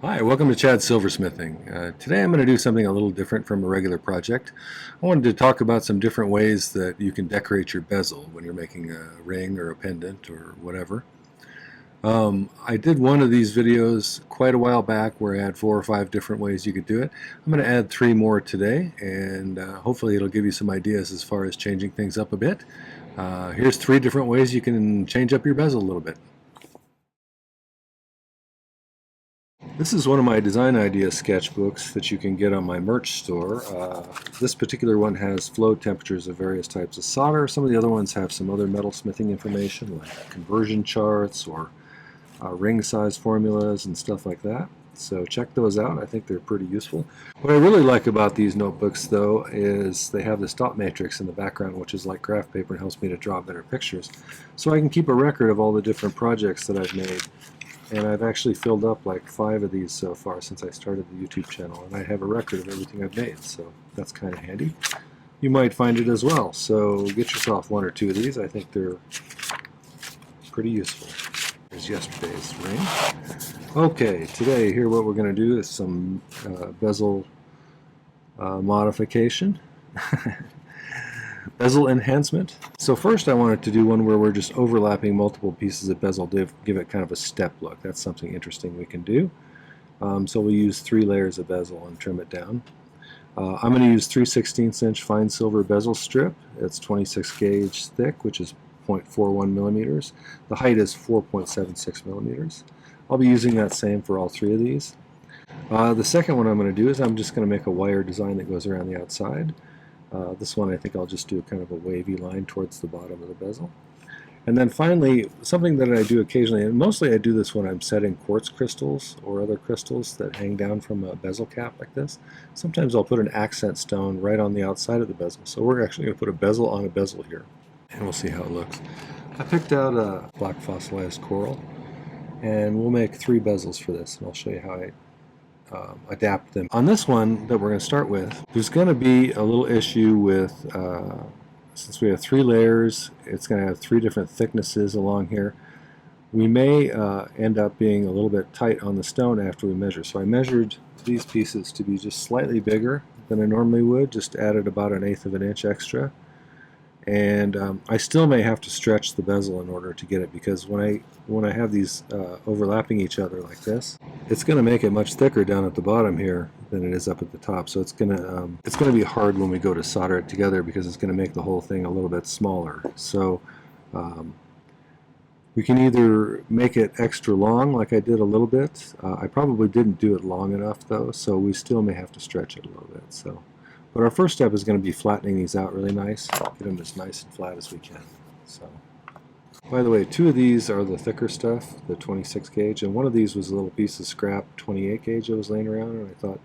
Hi, welcome to Chad's Silversmithing. Today I'm going to do something a little different from a regular project. I wanted to talk about some different ways that you can decorate your bezel when you're making a ring or a pendant or whatever. I did one of these videos quite a while back where I had 4 or 5 different ways you could do it. I'm going to add 3 more today, and hopefully it'll give you some ideas as far as changing things up a bit. Here's 3 different ways you can change up your bezel a little bit. This is one of my design idea sketchbooks that you can get on my merch store. This particular one has flow temperatures of various types of solder. Some of the other ones have some other metalsmithing information like conversion charts or ring size formulas and stuff like that. So check those out. I think they're pretty useful. What I really like about these notebooks though is they have this dot matrix in the background, which is like graph paper and helps me to draw better pictures. So I can keep a record of all the different projects that I've made. And I've actually filled up like 5 of these so far since I started the YouTube channel, and I have a record of everything I've made, so that's kind of handy. You might find it as well, so get yourself 1 or 2 of these. I think they're pretty useful. Here's yesterday's ring. Okay, today here what we're going to do is some bezel modification. Bezel enhancement. So first I wanted to do one where we're just overlapping multiple pieces of bezel to give it kind of a step look. That's something interesting we can do. So we'll use 3 layers of bezel and trim it down. I'm going to use 3/16 inch fine silver bezel strip. It's 26 gauge thick, which is 0.41 millimeters. The height is 4.76 millimeters. I'll be using that same for all 3 of these. The second one I'm going to do is I'm just going to make a wire design that goes around the outside. This one I think I'll just do kind of a wavy line towards the bottom of the bezel. And then finally, something that I do occasionally, and mostly I do this when I'm setting quartz crystals or other crystals that hang down from a bezel cap like this. Sometimes I'll put an accent stone right on the outside of the bezel. So we're actually going to put a bezel on a bezel here, and we'll see how it looks. I picked out a black fossilized coral, and we'll make 3 bezels for this, and I'll show you how I adapt them. On this one that we're going to start with, there's going to be a little issue with, since we have 3 layers, it's going to have 3 different thicknesses along here. We may end up being a little bit tight on the stone after we measure. So I measured these pieces to be just slightly bigger than I normally would, just added about 1/8 of an inch extra. And I still may have to stretch the bezel in order to get it, because when I have these overlapping each other like this, it's going to make it much thicker down at the bottom here than it is up at the top. So it's going to be hard when we go to solder it together, because it's going to make the whole thing a little bit smaller. So we can either make it extra long like I did a little bit. I probably didn't do it long enough though, so we still may have to stretch it a little bit. But our first step is going to be flattening these out really nice, get them as nice and flat as we can. So, by the way, 2 of these are the thicker stuff, the 26 gauge, and one of these was a little piece of scrap 28 gauge that was laying around, and I thought,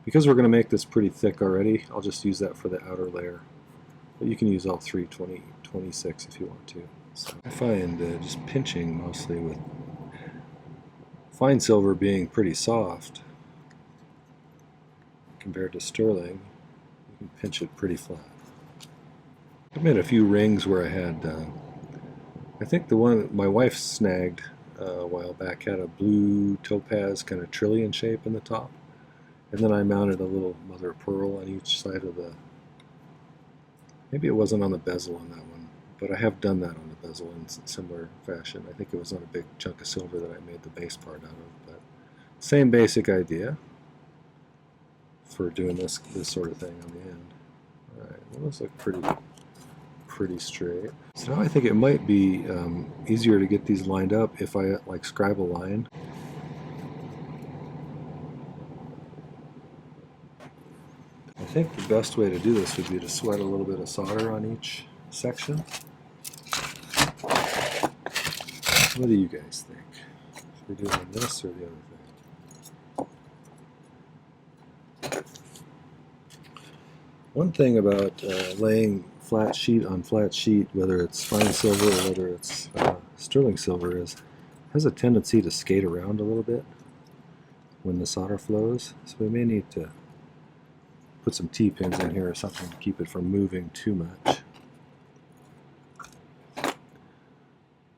because we're going to make this pretty thick already, I'll just use that for the outer layer. But you can use all 3 26 if you want to. So I find just pinching mostly, with fine silver being pretty soft compared to sterling, you can pinch it pretty flat. I made a few rings where I had, I think the one my wife snagged a while back had a blue topaz kind of trillion shape in the top. And then I mounted a little mother of pearl on each side of the, maybe it wasn't on the bezel on that one, but I have done that on the bezel in similar fashion. I think it was on a big chunk of silver that I made the base part out of, but same basic idea for doing this sort of thing on the end. Alright, well, those look pretty straight. So now I think it might be easier to get these lined up if I like scribe a line. I think the best way to do this would be to sweat a little bit of solder on each section. What do you guys think? If we're doing this or the other thing? One thing about laying flat sheet on flat sheet, whether it's fine silver or whether it's sterling silver, is it has a tendency to skate around a little bit when the solder flows. So we may need to put some T-pins in here or something to keep it from moving too much.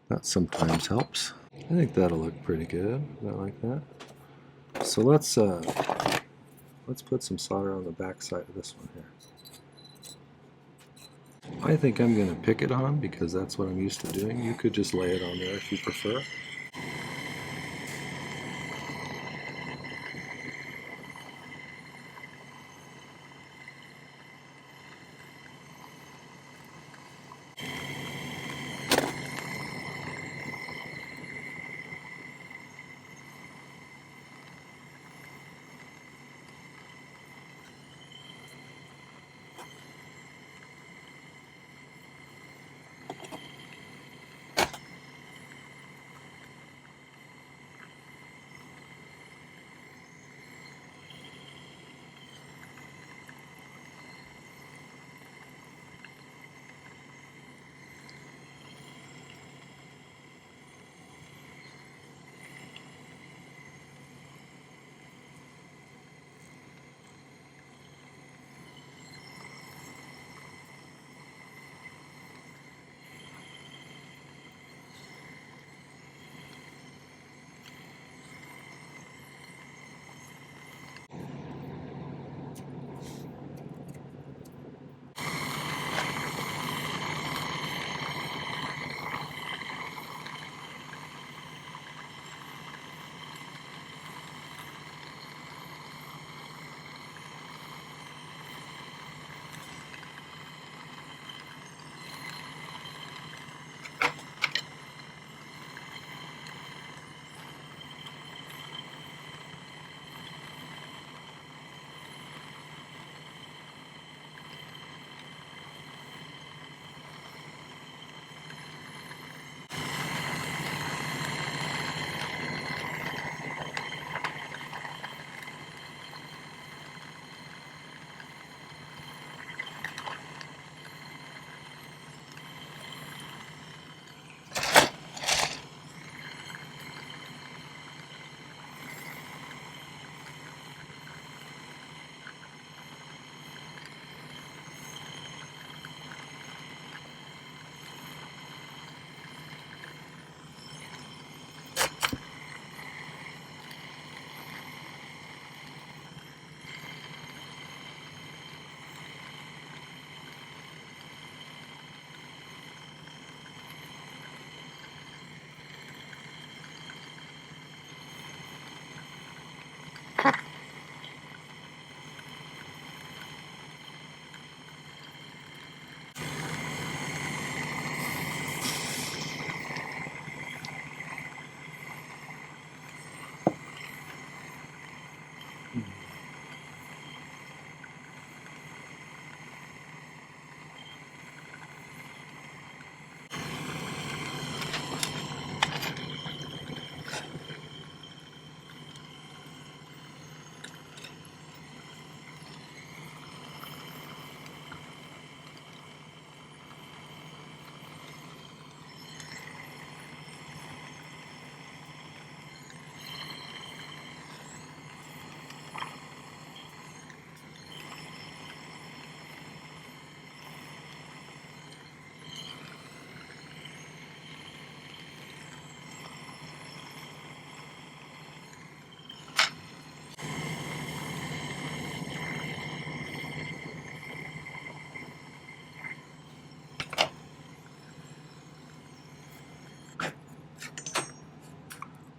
That sometimes helps. I think that'll look pretty good. I like that. So let's put some solder on the back side of this one here. I think I'm going to pick it on because that's what I'm used to doing. You could just lay it on there if you prefer.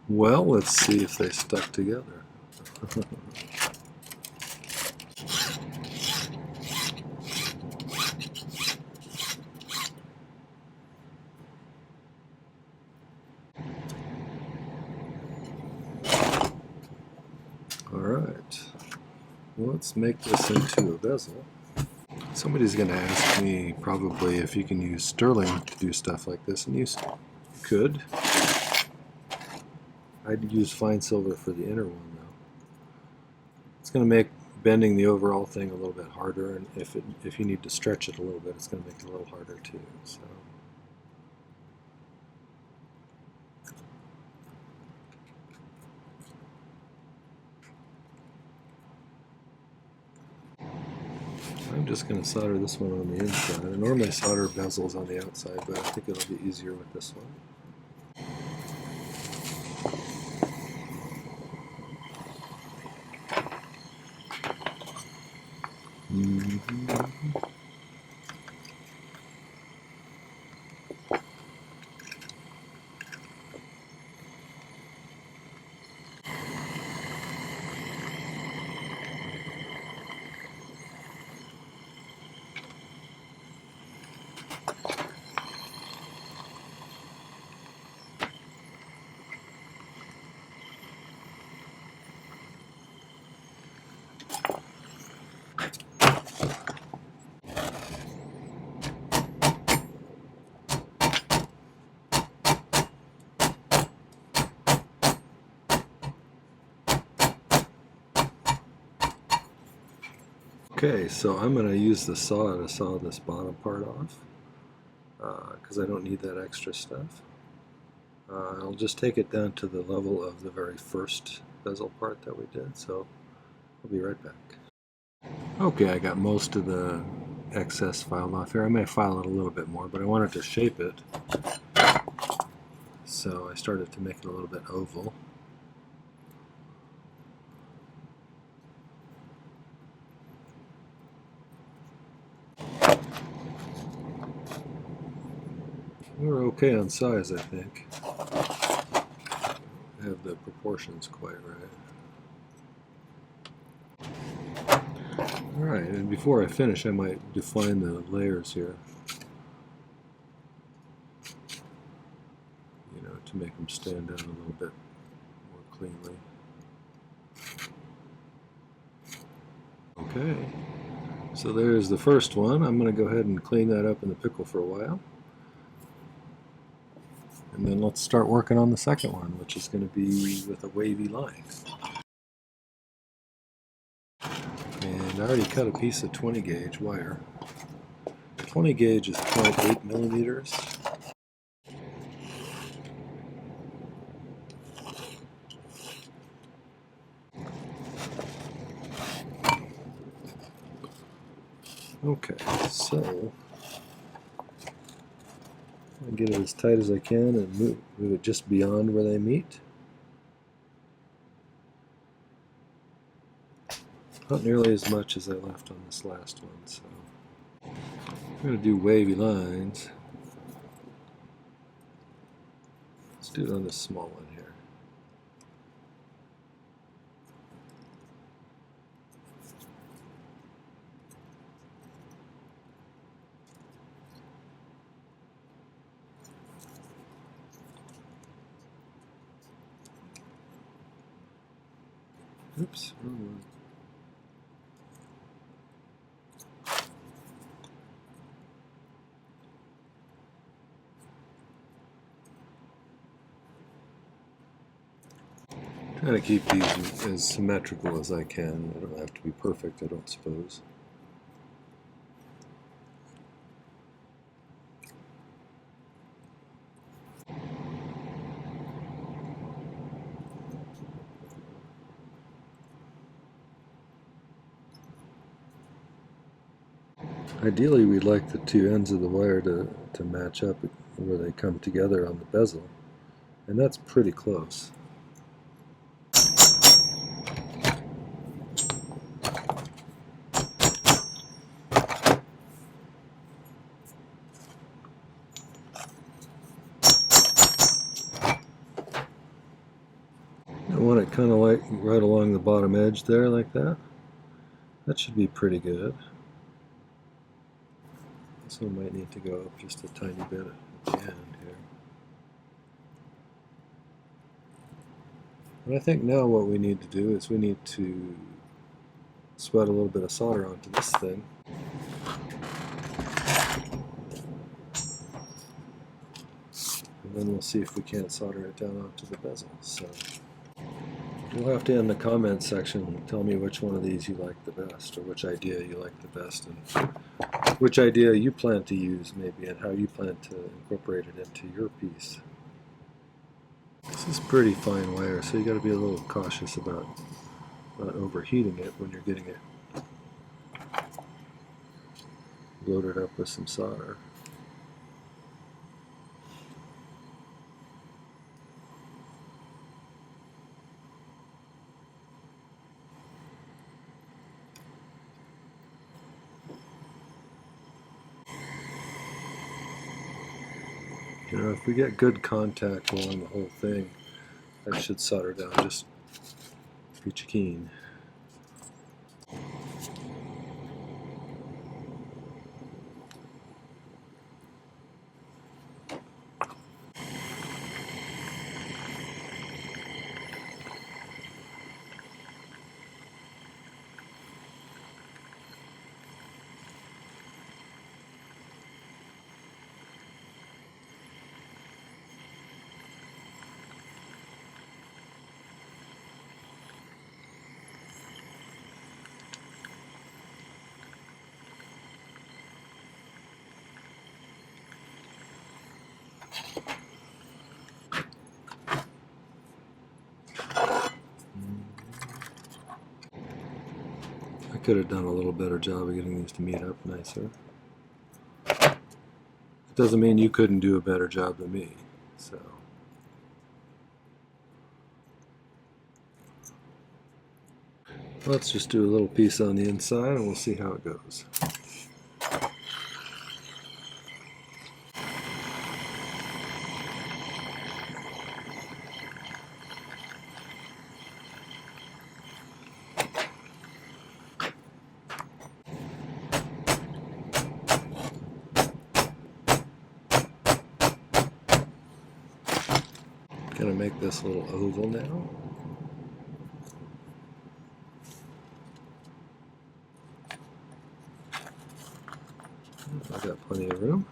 Well, let's see if they stuck together. All right, let's make this into a bezel. Somebody's going to ask me probably if you can use sterling to do stuff like this, and you could. I'd use fine silver for the inner one, though. It's going to make bending the overall thing a little bit harder, and if you need to stretch it a little bit, it's going to make it a little harder too. So. I'm just going to solder this one on the inside. I normally solder bezels on the outside, but I think it'll be easier with this one. Mm-hmm. Okay, so I'm going to use the saw to saw this bottom part off because I don't need that extra stuff. I'll just take it down to the level of the very first bezel part that we did, so I'll be right back. Okay, I got most of the excess filed off here. I may file it a little bit more, but I wanted to shape it, so I started to make it a little bit oval. We're okay on size, I think. I have the proportions quite right. Alright, and before I finish, I might define the layers here. You know, to make them stand out a little bit more cleanly. Okay, so there's the first one. I'm going to go ahead and clean that up in the pickle for a while. And then let's start working on the second one, which is going to be with a wavy line. And I already cut a piece of 20 gauge wire. 20 gauge is 0.8 millimeters. Okay, so I get it as tight as I can and move it just beyond where they meet. Not nearly as much as I left on this last one, so I'm going to do wavy lines. Let's do it on this small one here. Oops, wrong one. Trying to keep these as symmetrical as I can. They don't have to be perfect, I don't suppose. Ideally, we'd like the two ends of the wire to match up where they come together on the bezel, and that's pretty close. I want it kind of like right along the bottom edge there, like that. That should be pretty good. This one might need to go up just a tiny bit at the end here. And I think now what we need to do is we need to sweat a little bit of solder onto this thing. And then we'll see if we can't solder it down onto the bezel. So you'll have to in the comments section tell me which one of these you like the best, or which idea you like the best, and which idea you plan to use maybe, and how you plan to incorporate it into your piece. This is pretty fine wire, so you got to be a little cautious about not overheating it when you're getting it loaded up with some solder. You know, if we get good contact along the whole thing, that should solder down just peachy keen. I could have done a little better job of getting these to meet up nicer. It doesn't mean you couldn't do a better job than me. So let's just do a little piece on the inside and we'll see how it goes. Gonna make this little oval now. I've got plenty of room.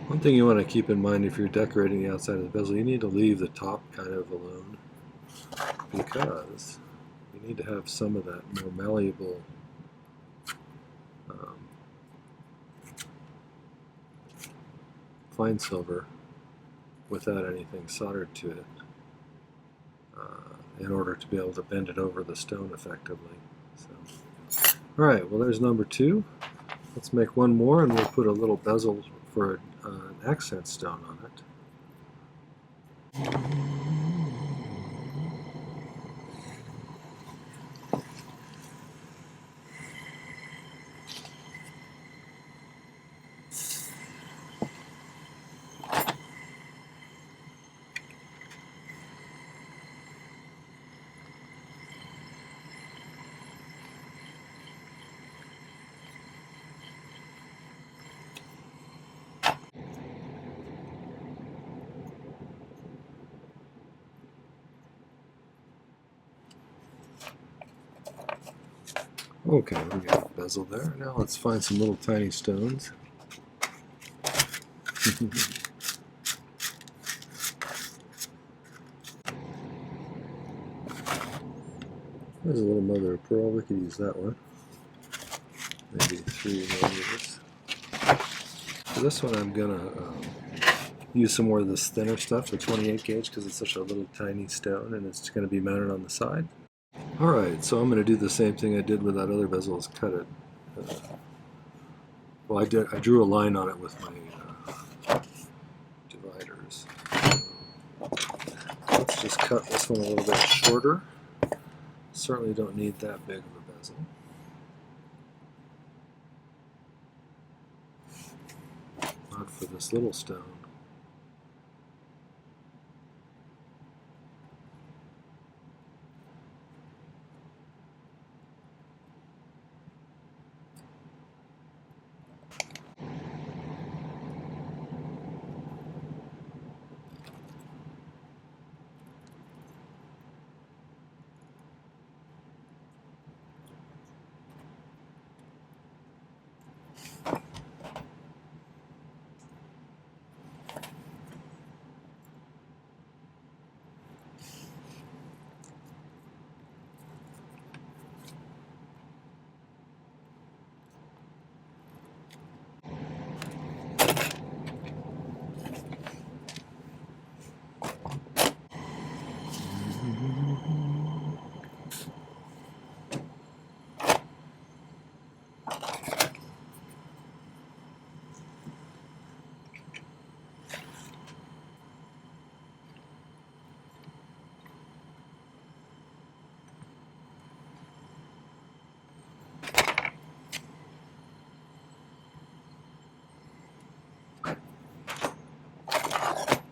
One thing you want to keep in mind if you're decorating the outside of the bezel, you need to leave the top kind of alone because you need to have some of that more malleable fine silver without anything soldered to it in order to be able to bend it over the stone effectively. So, all right, well there's number 2. Let's make one more and we'll put a little bezel for an accent stone on it. Okay, we got a bezel there. Now let's find some little tiny stones. There's a little mother of pearl. We could use that one. Maybe 3 millimeters. For this one, I'm gonna use some more of this thinner stuff, the 28 gauge, because it's such a little tiny stone, and it's going to be mounted on the side. All right, so I'm going to do the same thing I did with that other bezel. Is cut it. Well, I drew a line on it with my dividers. Let's just cut this one a little bit shorter. Certainly don't need that big of a bezel. Not for this little stone.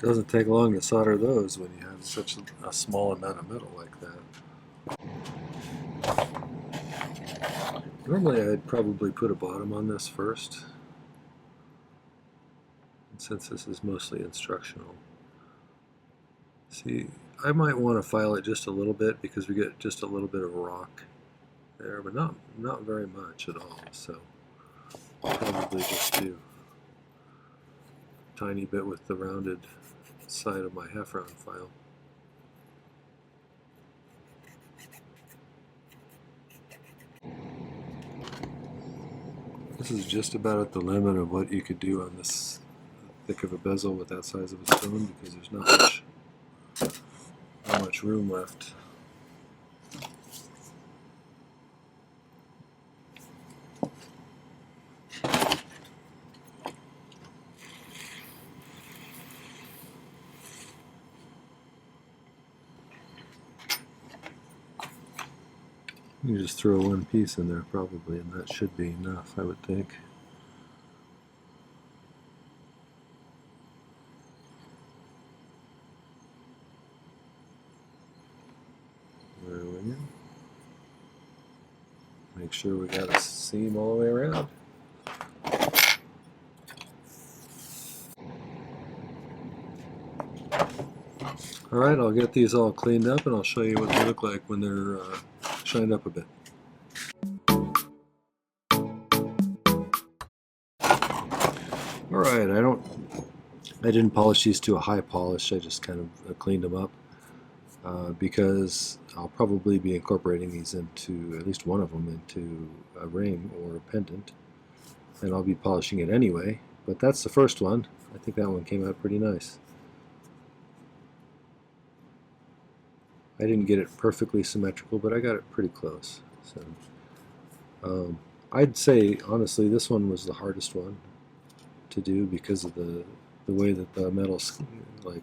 Doesn't take long to solder those when you have such a small amount of metal like that. Normally I'd probably put a bottom on this first, and since this is mostly instructional. See, I might want to file it just a little bit because we get just a little bit of rock there, but not very much at all, so I'll probably just do a tiny bit with the rounded side of my half-round file. This is just about at the limit of what you could do on this thick of a bezel with that size of a stone, because there's not much room left. You just throw one piece in there probably, and that should be enough, I would think. There we go. Make sure we got a seam all the way around. Alright, I'll get these all cleaned up and I'll show you what they look like when they're shined up a bit. Alright, I didn't polish these to a high polish, I just kind of cleaned them up because I'll probably be incorporating these into, at least one of them, into a ring or a pendant, and I'll be polishing it anyway, but that's the first one. I think that one came out pretty nice. I didn't get it perfectly symmetrical, but I got it pretty close. So I'd say, honestly, this one was the hardest one to do because of the way that the metal like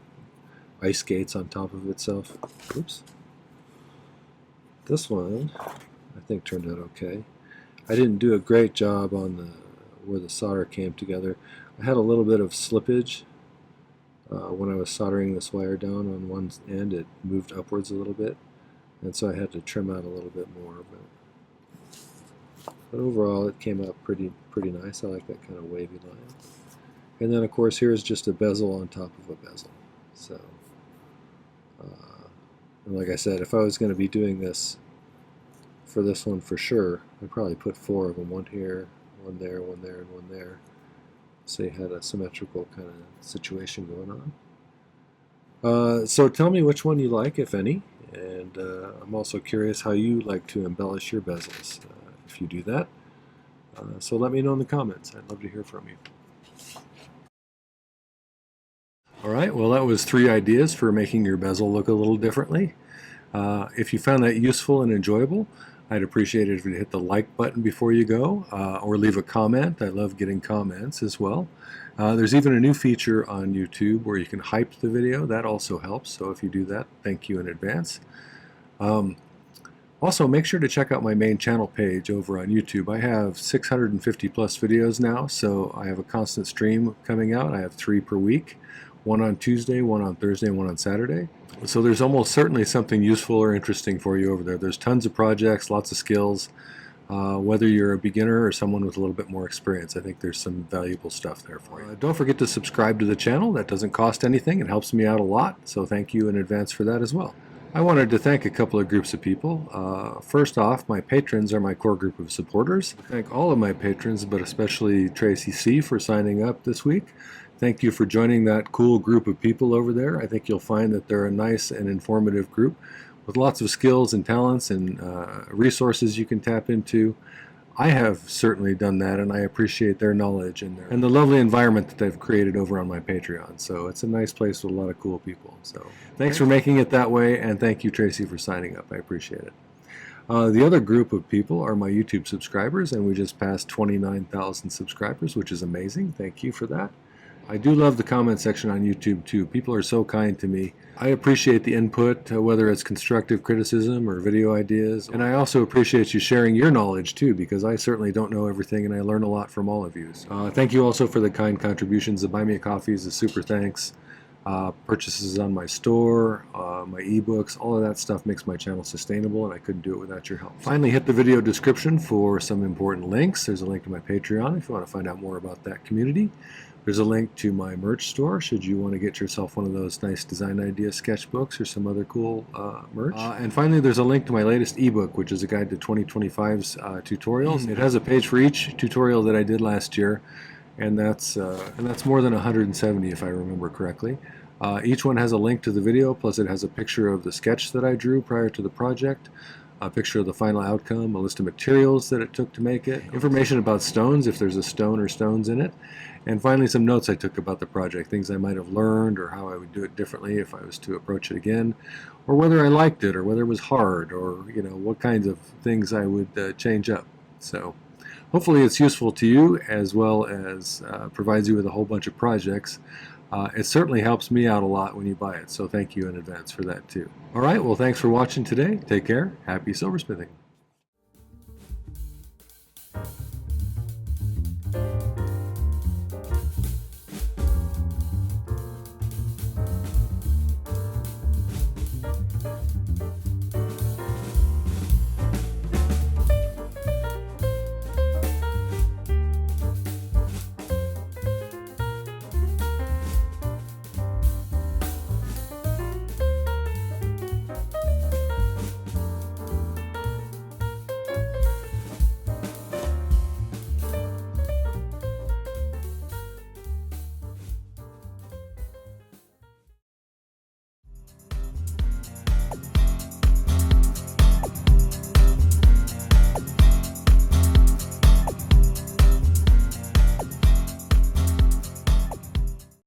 ice skates on top of itself. Oops. This one I think turned out okay. I didn't do a great job on where the solder came together. I had a little bit of slippage. When I was soldering this wire down on one end, it moved upwards a little bit, and so I had to trim out a little bit more. But overall, it came out pretty nice. I like that kind of wavy line. And then, of course, here's just a bezel on top of a bezel. So, and like I said, if I was going to be doing this for this one for sure, I'd probably put 4 of them, one here, one there, one there, and one there. So you had a symmetrical kind of situation going on. So tell me which one you like, if any, and I'm also curious how you like to embellish your bezels, if you do that. So let me know in the comments. I'd love to hear from you. Alright, well that was 3 ideas for making your bezel look a little differently. If you found that useful and enjoyable, I'd appreciate it if you hit the like button before you go, or leave a comment. I love getting comments as well. There's even a new feature on YouTube where you can hype the video. That also helps, so if you do that, thank you in advance. Also, make sure to check out my main channel page over on YouTube. I have 650 plus videos now, so I have a constant stream coming out. I have 3 per week. One on Tuesday, one on Thursday, and one on Saturday. So there's almost certainly something useful or interesting for you over there. There's tons of projects, lots of skills. Whether you're a beginner or someone with a little bit more experience, I think there's some valuable stuff there for you. Don't forget to subscribe to the channel. That doesn't cost anything. It helps me out a lot, so thank you in advance for that as well. I wanted to thank a couple of groups of people. First off, my patrons are my core group of supporters. I thank all of my patrons, but especially Tracy C. for signing up this week. Thank you for joining that cool group of people over there. I think you'll find that they're a nice and informative group with lots of skills and talents and resources you can tap into. I have certainly done that, and I appreciate their knowledge and the lovely environment that they've created over on my Patreon. So it's a nice place with a lot of cool people. So thanks for making it that way, and thank you, Tracy, for signing up. I appreciate it. The other group of people are my YouTube subscribers, and we just passed 29,000 subscribers, which is amazing. Thank you for that. I do love the comment section on YouTube too. People are so kind to me. I appreciate the input, whether it's constructive criticism or video ideas. And I also appreciate you sharing your knowledge too, because I certainly don't know everything and I learn a lot from all of you. Thank you also for the kind contributions. The Buy Me a Coffee is a super thanks. purchases on my store, my ebooks, all of that stuff makes my channel sustainable, and I couldn't do it without your help. Finally, hit the video description for some important links. There's a link to my Patreon if you want to find out more about that community. There's a link to my merch store should you want to get yourself one of those nice design idea sketchbooks or some other cool merch. And finally, there's a link to my latest ebook, which is a guide to 2025's tutorials. It has a page for each tutorial that I did last year, and that's more than 170 if I remember correctly. Each one has a link to the video, plus it has a picture of the sketch that I drew prior to the project, a picture of the final outcome, a list of materials that it took to make it, information about stones if there's a stone or stones in it, and finally some notes I took about the project, things I might have learned or how I would do it differently if I was to approach it again, or whether I liked it or whether it was hard, or what kinds of things I would change up. So hopefully it's useful to you, as well as provides you with a whole bunch of projects. It certainly helps me out a lot when you buy it, so thank you in advance for that too. Alright, well thanks for watching today. Take care. Happy silversmithing.